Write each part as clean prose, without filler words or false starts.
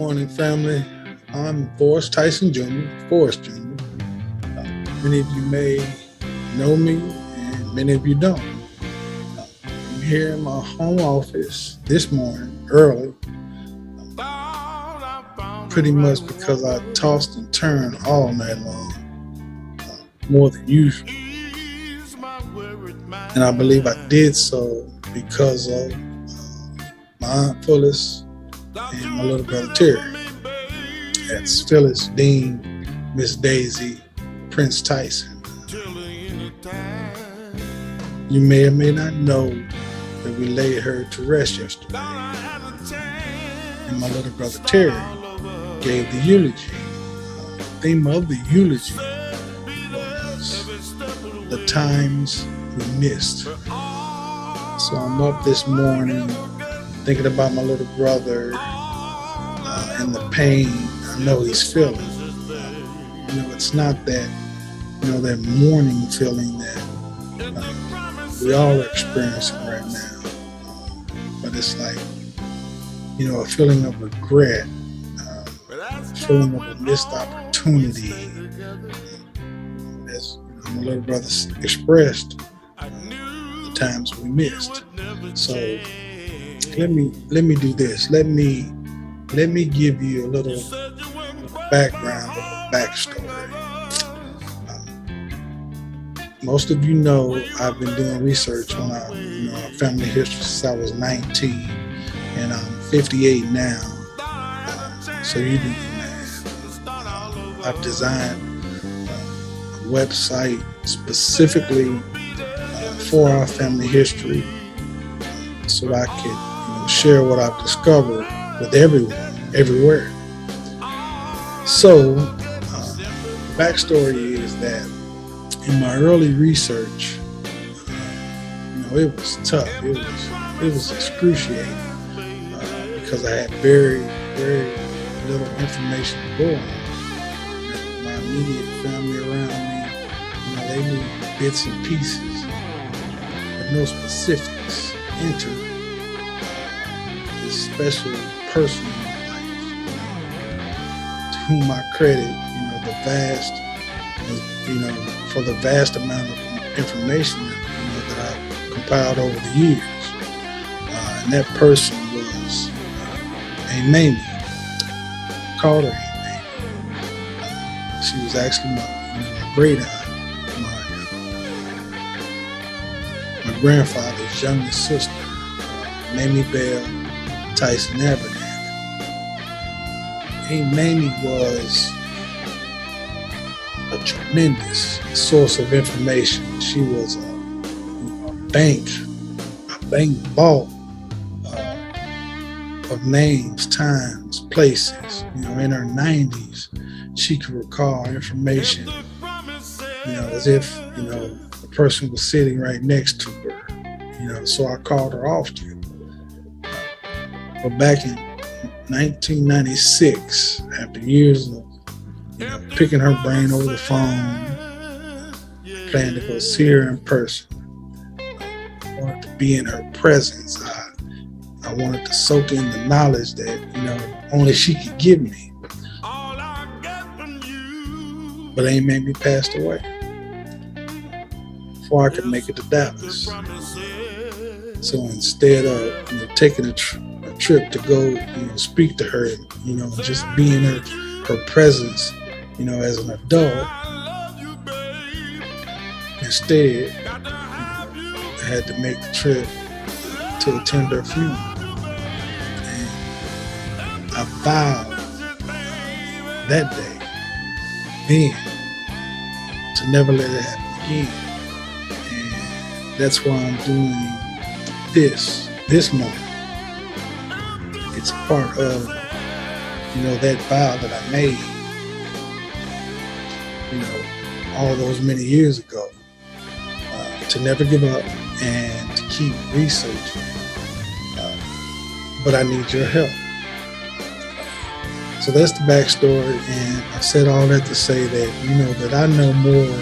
morning, family. I'm Forrest Tyson Jr., Forrest Jr. Many of you may know me, and many of you don't. I'm here in my home office this morning, early, pretty much because I tossed and turned all night long, more than usual. And I believe I did so because of my Aunt Phyllis and my little brother Terry. That's Phyllis, Dean, Miss Daisy, Prince Tyson. You may or may not know that we laid her to rest yesterday. And my little brother Terry gave the eulogy. The theme of the eulogy was the times we missed. So I'm up this morning thinking about my little brother and the pain I know he's feeling. It's not that, that mourning feeling that we all are experiencing right now. But it's like, a feeling of regret, a feeling of a missed opportunity. As my little brother expressed, the times we missed. So let me do this. Let me give you a little background, a backstory. Most of you know I've been doing research on our family history since I was 19, and I'm 58 now. So you do the math. I've designed a website specifically for our family history, so I could share what I've discovered with everyone, everywhere. So, the backstory is that in my early research, it was tough. It was excruciating because I had very, very little information to go on. My immediate family around me, they knew bits and pieces, but no specifics into this special person in my life, to whom I credit, for the vast amount of information that I've compiled over the years. And that person was Aunt Mamie. I called her Aunt Mamie. She was actually my great aunt, my grandfather's youngest sister, Mamie Bell Tyson Abernathy. Aunt Mamie was a tremendous source of information. She was a bank vault of names, times, places. In her 90s, she could recall information, as if, the person was sitting right next to her. So I called her often. But back in 1996, after years of picking her brain over the phone, planning to go see her in person, I wanted to be in her presence. I wanted to soak in the knowledge that only she could give me. But Aunt Mamie passed away before I could make it to Dallas. So instead of taking a trip to go speak to her, just be in her presence, as an adult, instead I had to make the trip to attend her funeral. And I vowed that day then to never let it happen again. And that's why I'm doing this moment. It's a part of, that vow that I made, all those many years ago, to never give up and to keep researching. But I need your help. So that's the backstory, and I said all that to say that, that I know more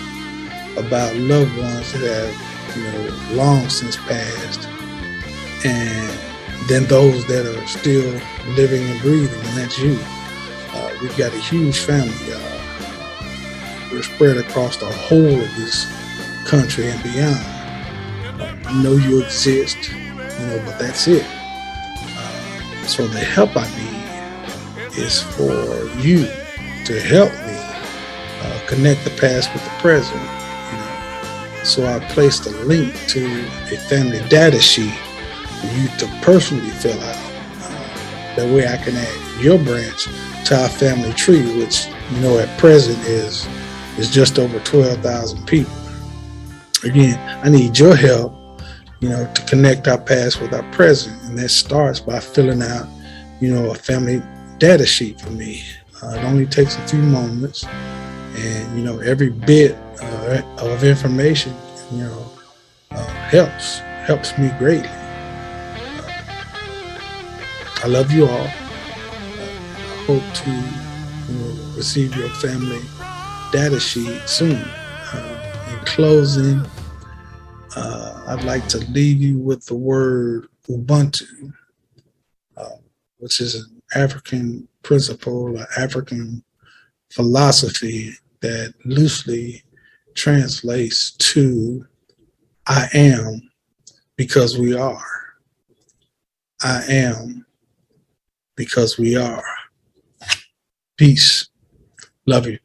about loved ones that have, long since passed, and than those that are still living and breathing, and that's you. We've got a huge family. We're spread across the whole of this country and beyond. I know you exist, but that's it. So the help I need is for you to help me connect the past with the present. So I placed a link to a family data sheet for you to personally fill out. That way I can add your branch to our family tree, which at present is just over 12,000 people. Again, I need your help, to connect our past with our present, and that starts by filling out, a family data sheet for me. It only takes a few moments, and every bit of information, helps me greatly. I love you all. I hope to receive your family data sheet soon. In closing, I'd like to leave you with the word Ubuntu, which is an African principle, an African philosophy that loosely translates to I am because we are. I am because we are. Peace. Love you.